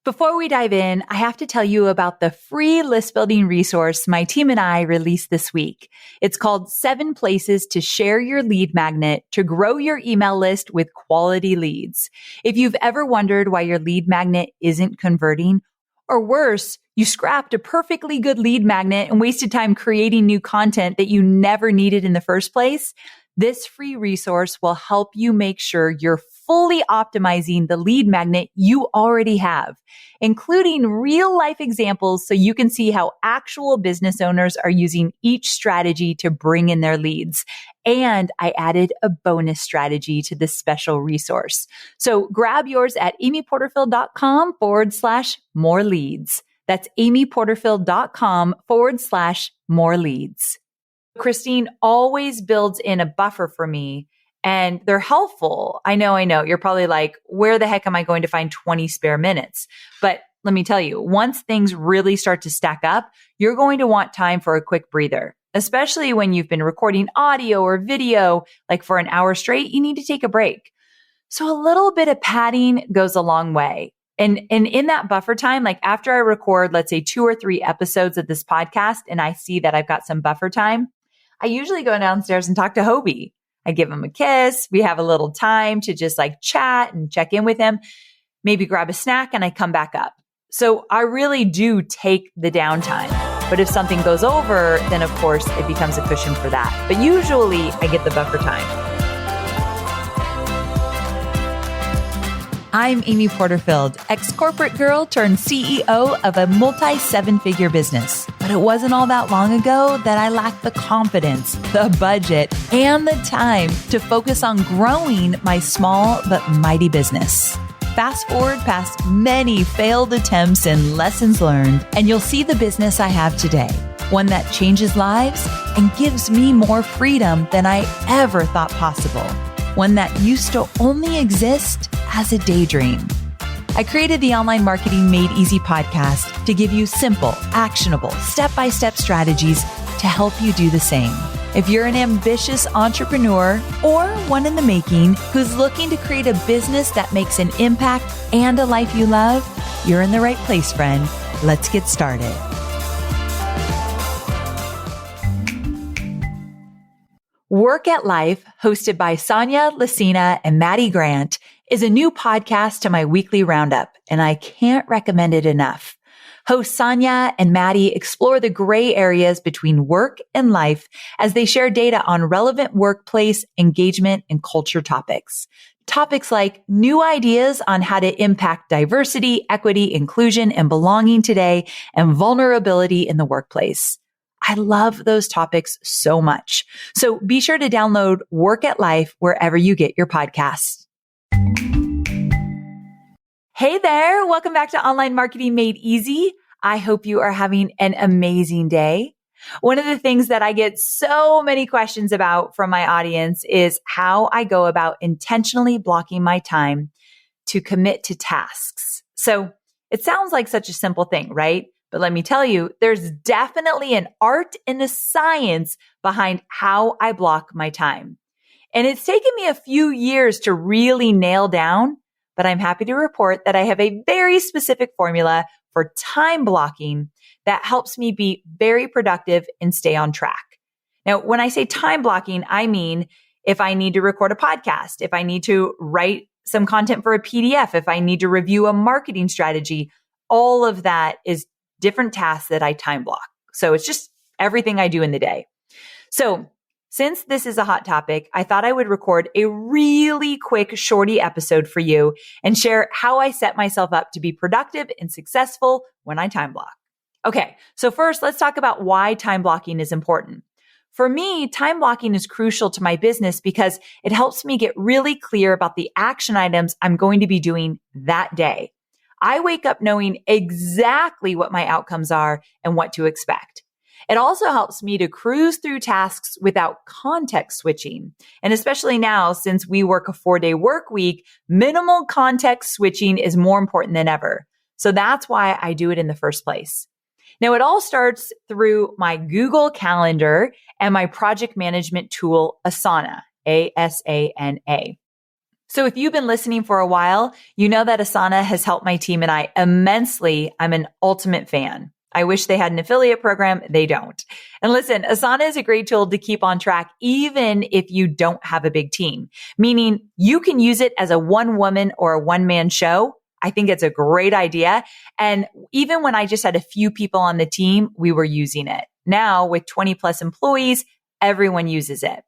Before we dive in, I have to tell you about the free list building resource my team and I released this week. It's called 7 Places to Share Your Lead Magnet to Grow Your Email List with Quality Leads. If you've ever wondered why your lead magnet isn't converting, or worse, you scrapped a perfectly good lead magnet and wasted time creating new content that you never needed in the first place, this free resource will help you make sure you're fully optimizing the lead magnet you already have, including real life examples so you can see how actual business owners are using each strategy to bring in their leads. And I added a bonus strategy to this special resource. So grab yours at amyporterfield.com/more leads. That's amyporterfield.com/more leads. Christine always builds in a buffer for me, and they're helpful. I know. You're probably like, where the heck am I going to find 20 spare minutes? But let me tell you, once things really start to stack up, you're going to want time for a quick breather, especially when you've been recording audio or video, like for an hour straight, you need to take a break. So a little bit of padding goes a long way. And in that buffer time, like after I record, let's say 2 or 3 episodes of this podcast, and I see that I've got some buffer time, I usually go downstairs and talk to Hobie. I give him a kiss. We have a little time to just like chat and check in with him, maybe grab a snack, and I come back up. So I really do take the downtime. But if something goes over, then of course it becomes a cushion for that. But usually I get the buffer time. I'm Amy Porterfield, ex-corporate girl turned CEO of a multi-7-figure business. But it wasn't all that long ago that I lacked the confidence, the budget, and the time to focus on growing my small but mighty business. Fast forward past many failed attempts and lessons learned, and you'll see the business I have today. One that changes lives and gives me more freedom than I ever thought possible. One that used to only exist as a daydream. I created the Online Marketing Made Easy podcast to give you simple, actionable, step-by-step strategies to help you do the same. If you're an ambitious entrepreneur or one in the making who's looking to create a business that makes an impact and a life you love, you're in the right place, friend. Let's get started. Work at Life, hosted by Sonia Lucina and Maddie Grant, is a new podcast to my weekly roundup, and I can't recommend it enough. Hosts Sonia and Maddie explore the gray areas between work and life as they share data on relevant workplace, engagement, and culture topics. Topics like new ideas on how to impact diversity, equity, inclusion, and belonging today, and vulnerability in the workplace. I love those topics so much. So be sure to download Work at Life wherever you get your podcasts. Hey there. Welcome back to Online Marketing Made Easy. I hope you are having an amazing day. One of the things that I get so many questions about from my audience is how I go about intentionally blocking my time to commit to tasks. So it sounds like such a simple thing, right? But let me tell you, there's definitely an art and a science behind how I block my time. And it's taken me a few years to really nail down, but I'm happy to report that I have a very specific formula for time blocking that helps me be very productive and stay on track. Now, when I say time blocking, I mean if I need to record a podcast, if I need to write some content for a PDF, if I need to review a marketing strategy, all of that is different tasks that I time block. So it's just everything I do in the day. So since this is a hot topic, I thought I would record a really quick shorty episode for you and share how I set myself up to be productive and successful when I time block. Okay, so first let's talk about why time blocking is important. For me, time blocking is crucial to my business because it helps me get really clear about the action items I'm going to be doing that day. I wake up knowing exactly what my outcomes are and what to expect. It also helps me to cruise through tasks without context switching. And especially now, since we work a 4-day work week, minimal context switching is more important than ever. So that's why I do it in the first place. Now, it all starts through my Google Calendar and my project management tool, Asana, A-S-A-N-A. So if you've been listening for a while, you know that Asana has helped my team and I immensely. I'm an ultimate fan. I wish they had an affiliate program. They don't. And listen, Asana is a great tool to keep on track, even if you don't have a big team, meaning you can use it as a one woman or a one man show. I think it's a great idea. And even when I just had a few people on the team, we were using it. Now with 20 plus employees, everyone uses it.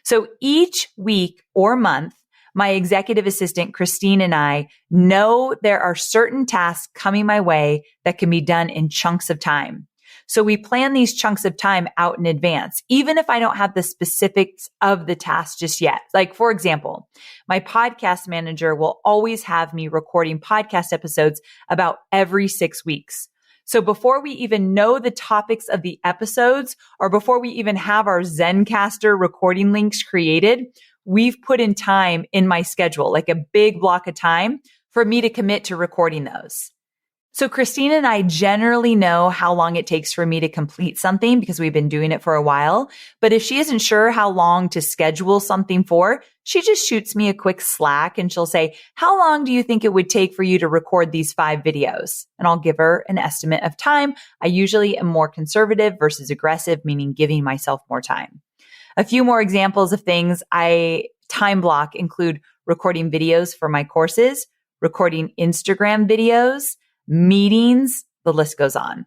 So each week or month, my executive assistant, Christine, and I know there are certain tasks coming my way that can be done in chunks of time. So we plan these chunks of time out in advance, even if I don't have the specifics of the task just yet. Like, for example, my podcast manager will always have me recording podcast episodes about every 6 weeks. So before we even know the topics of the episodes, or before we even have our Zencaster recording links created, we've put in time in my schedule, like a big block of time for me to commit to recording those. So Christine and I generally know how long it takes for me to complete something because we've been doing it for a while. But if she isn't sure how long to schedule something for, she just shoots me a quick Slack and she'll say, how long do you think it would take for you to record these 5 videos? And I'll give her an estimate of time. I usually am more conservative versus aggressive, meaning giving myself more time. A few more examples of things I time block include recording videos for my courses, recording Instagram videos, meetings, the list goes on.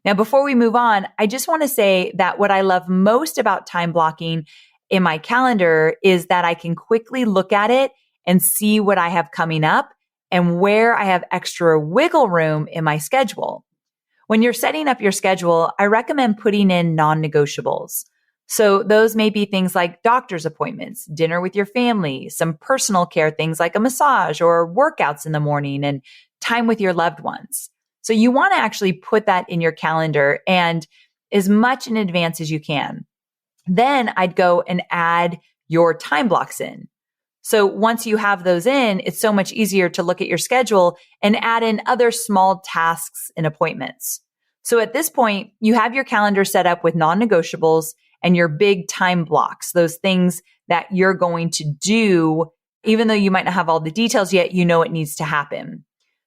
Now, before we move on, I just want to say that what I love most about time blocking in my calendar is that I can quickly look at it and see what I have coming up and where I have extra wiggle room in my schedule. When you're setting up your schedule, I recommend putting in non-negotiables. So those may be things like doctor's appointments, dinner with your family, some personal care things like a massage or workouts in the morning, and time with your loved ones. So you want to actually put that in your calendar and as much in advance as you can. Then I'd go and add your time blocks in. So once you have those in, it's so much easier to look at your schedule and add in other small tasks and appointments. So at this point, you have your calendar set up with non-negotiables and your big time blocks, those things that you're going to do, even though you might not have all the details yet, you know it needs to happen.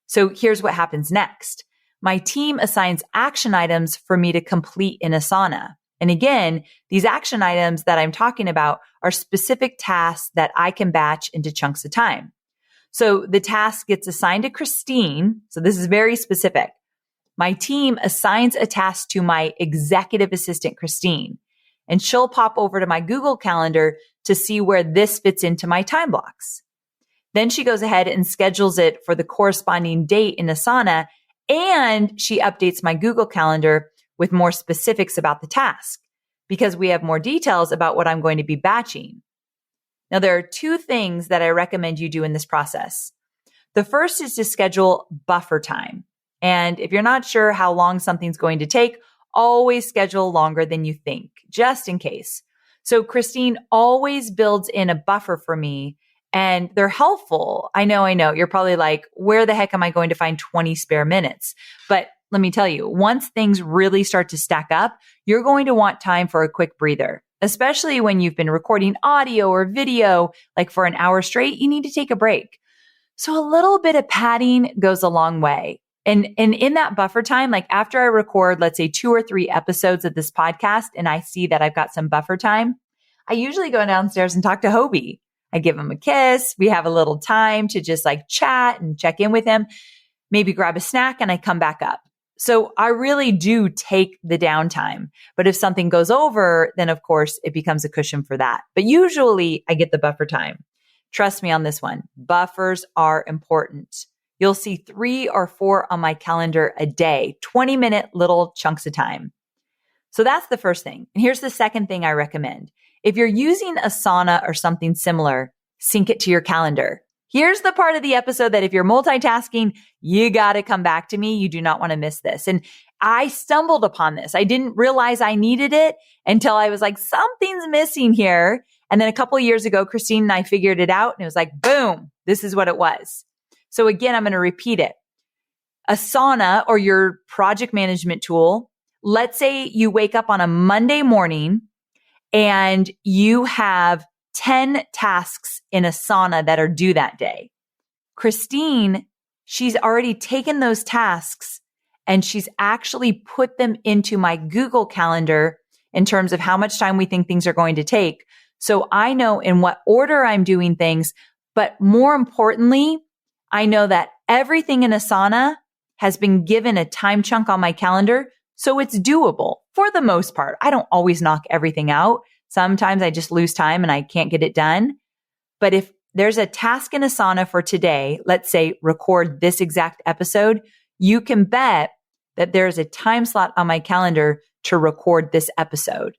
So here's what happens next. My team assigns action items for me to complete in Asana. And again, these action items that I'm talking about are specific tasks that I can batch into chunks of time. So the task gets assigned to Christine. So this is very specific. My team assigns a task to my executive assistant, Christine, and she'll pop over to my Google Calendar to see where this fits into my time blocks. Then she goes ahead and schedules it for the corresponding date in Asana, and she updates my Google Calendar with more specifics about the task because we have more details about what I'm going to be batching. Now, there are 2 things that I recommend you do in this process. The first is to schedule buffer time. And if you're not sure how long something's going to take, always schedule longer than you think, just in case. So Christine always builds in a buffer for me, and they're helpful. I know. You're probably like, where the heck am I going to find 20 spare minutes? But let me tell you, once things really start to stack up, you're going to want time for a quick breather, especially when you've been recording audio or video, like for an hour straight, you need to take a break. So a little bit of padding goes a long way. And in that buffer time, like after I record, let's say 2 or 3 episodes of this podcast, and I see that I've got some buffer time, I usually go downstairs and talk to Hobie. I give him a kiss. We have a little time to just like chat and check in with him, maybe grab a snack, and I come back up. So I really do take the downtime. But if something goes over, then of course it becomes a cushion for that. But usually I get the buffer time. Trust me on this one. Buffers are important. You'll see 3 or 4 on my calendar a day, 20-minute little chunks of time. So that's the first thing. And here's the second thing I recommend. If you're using Asana or something similar, sync it to your calendar. Here's the part of the episode that if you're multitasking, you got to come back to me. You do not want to miss this. And I stumbled upon this. I didn't realize I needed it until I was like, something's missing here. And then a couple of years ago, Christine and I figured it out and it was like, boom, this is what it was. So again, I'm going to repeat it. Asana or your project management tool, let's say you wake up on a Monday morning and you have 10 tasks in Asana that are due that day. Christine, she's already taken those tasks and she's actually put them into my Google Calendar in terms of how much time we think things are going to take. So I know in what order I'm doing things, but more importantly, I know that everything in Asana has been given a time chunk on my calendar, so it's doable for the most part. I don't always knock everything out. Sometimes I just lose time and I can't get it done. But if there's a task in Asana for today, let's say record this exact episode, you can bet that there's a time slot on my calendar to record this episode.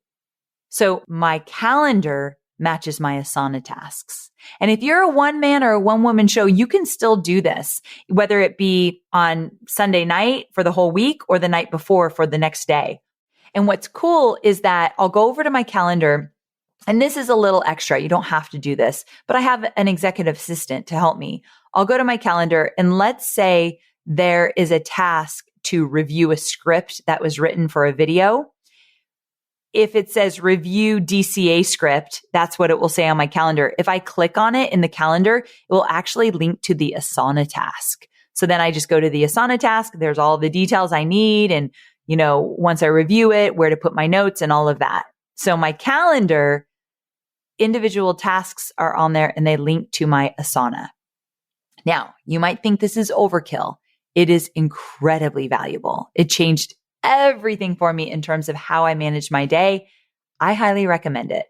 So my calendar matches my Asana tasks. And if you're a one man or a one woman show, you can still do this, whether it be on Sunday night for the whole week or the night before for the next day. And what's cool is that I'll go over to my calendar, and this is a little extra. You don't have to do this, but I have an executive assistant to help me. I'll go to my calendar and let's say there is a task to review a script that was written for a video. If it says review DCA script, that's what it will say on my calendar. If I click on it in the calendar, it will actually link to the Asana task. So then I just go to the Asana task. There's all the details I need. And, once I review it, where to put my notes and all of that. So my calendar, individual tasks are on there and they link to my Asana. Now, you might think this is overkill. It is incredibly valuable. It changed everything for me in terms of how I manage my day. I highly recommend it.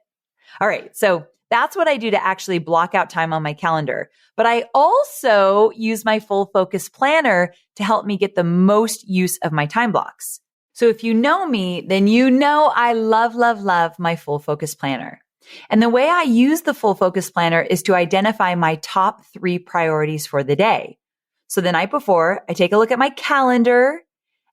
All right. So that's what I do to actually block out time on my calendar. But I also use my full focus planner to help me get the most use of my time blocks. So if you know me, then you know I love, love, love my full focus planner. And the way I use the full focus planner is to identify my top 3 priorities for the day. So the night before, I take a look at my calendar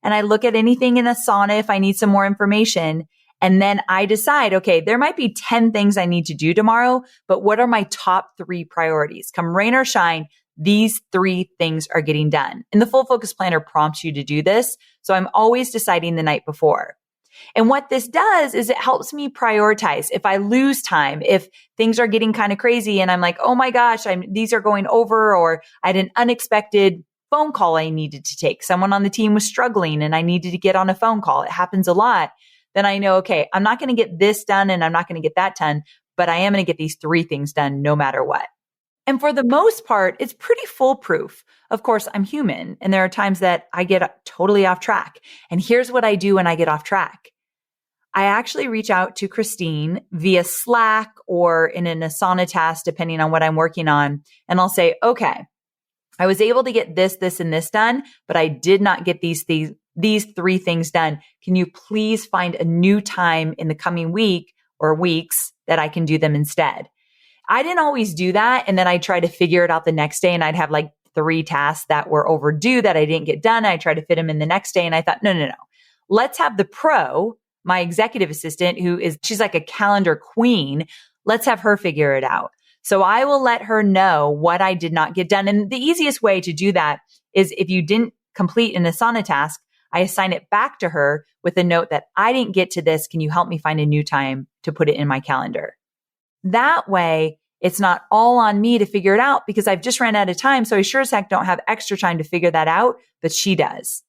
and I look at anything in Asana if I need some more information. And then I decide, okay, there might be 10 things I need to do tomorrow, but what are my top 3 priorities? Come rain or shine, these 3 things are getting done. And the full focus planner prompts you to do this. So I'm always deciding the night before. And what this does is it helps me prioritize. If I lose time, if things are getting kind of crazy and I'm like, oh my gosh, these are going over, or I had an unexpected phone call I needed to take. Someone on the team was struggling and I needed to get on a phone call. It happens a lot. Then I know, okay, I'm not going to get this done and I'm not going to get that done, but I am going to get these 3 things done no matter what. And for the most part, it's pretty foolproof. Of course, I'm human and there are times that I get totally off track. And here's what I do when I get off track. I actually reach out to Christine via Slack or in an Asana task, depending on what I'm working on. And I'll say, okay, I was able to get this, this, and this done, but I did not get these 3 things done. Can you please find a new time in the coming week or weeks that I can do them instead? I didn't always do that. And then I try to figure it out the next day and I'd have like 3 tasks that were overdue that I didn't get done. I tried to fit them in the next day and I thought, no. Let's have the pro, my executive assistant, she's like a calendar queen. Let's have her figure it out. So I will let her know what I did not get done. And the easiest way to do that is if you didn't complete an Asana task, I assign it back to her with a note that I didn't get to this. Can you help me find a new time to put it in my calendar? That way, it's not all on me to figure it out because I've just ran out of time. So I sure as heck don't have extra time to figure that out, but she does.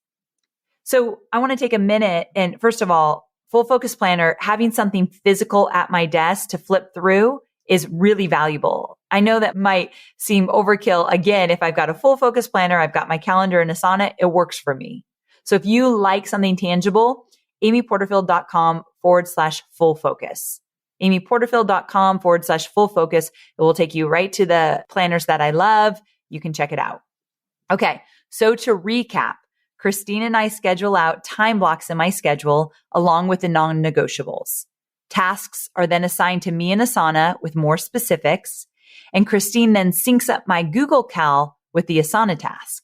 So I want to take a minute and first of all, full focus planner, having something physical at my desk to flip through is really valuable. I know that might seem overkill. Again, if I've got a full focus planner, I've got my calendar in Asana, it works for me. So if you like something tangible, amyporterfield.com/full focus. amyporterfield.com/full focus. It will take you right to the planners that I love. You can check it out. Okay. So to recap, Christine and I schedule out time blocks in my schedule along with the non-negotiables. Tasks are then assigned to me in Asana with more specifics, and Christine then syncs up my Google Cal with the Asana task.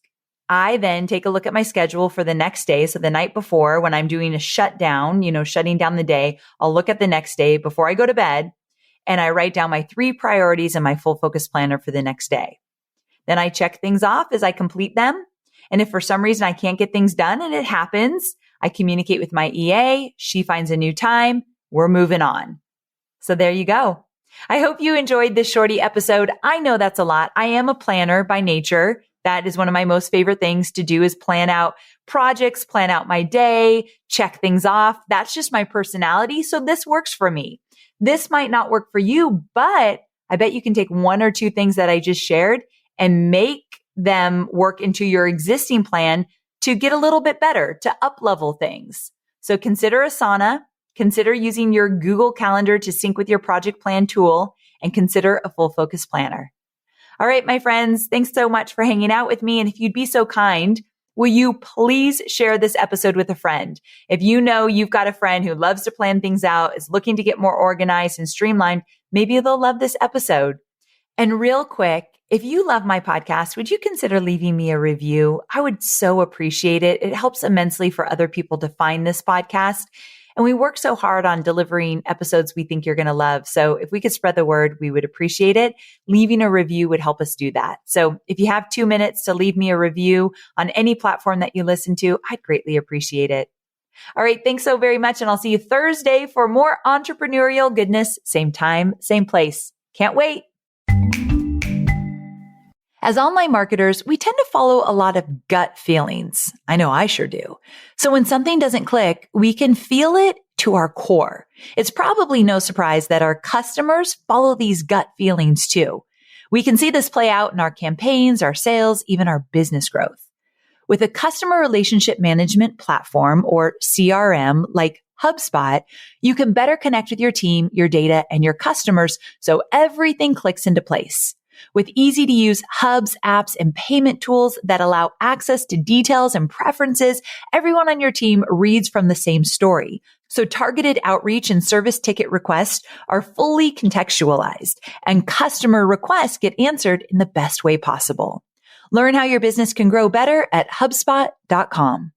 I then take a look at my schedule for the next day. So the night before, when I'm doing a shutdown, shutting down the day, I'll look at the next day before I go to bed and I write down my 3 priorities in my full focus planner for the next day. Then I check things off as I complete them. And if for some reason I can't get things done, and it happens, I communicate with my EA. She finds a new time. We're moving on. So there you go. I hope you enjoyed this shorty episode. I know that's a lot. I am a planner by nature. That is one of my most favorite things to do is plan out projects, plan out my day, check things off. That's just my personality. So this works for me. This might not work for you, but I bet you can take one or two things that I just shared and make them work into your existing plan to get a little bit better, to up-level things. So consider Asana, consider using your Google Calendar to sync with your project plan tool, and consider a full focus planner. All right, my friends, thanks so much for hanging out with me. And if you'd be so kind, will you please share this episode with a friend? If you know you've got a friend who loves to plan things out, is looking to get more organized and streamlined, maybe they'll love this episode. And real quick, if you love my podcast, would you consider leaving me a review? I would so appreciate it. It helps immensely for other people to find this podcast. And we work so hard on delivering episodes we think you're going to love. So if we could spread the word, we would appreciate it. Leaving a review would help us do that. So if you have 2 minutes to leave me a review on any platform that you listen to, I'd greatly appreciate it. All right. Thanks so very much. And I'll see you Thursday for more entrepreneurial goodness. Same time, same place. Can't wait. As online marketers, we tend to follow a lot of gut feelings. I know I sure do. So when something doesn't click, we can feel it to our core. It's probably no surprise that our customers follow these gut feelings too. We can see this play out in our campaigns, our sales, even our business growth. With a customer relationship management platform or CRM like HubSpot, you can better connect with your team, your data, and your customers so everything clicks into place. With easy to use hubs, apps, and payment tools that allow access to details and preferences, everyone on your team reads from the same story. So targeted outreach and service ticket requests are fully contextualized, and customer requests get answered in the best way possible. Learn how your business can grow better at HubSpot.com.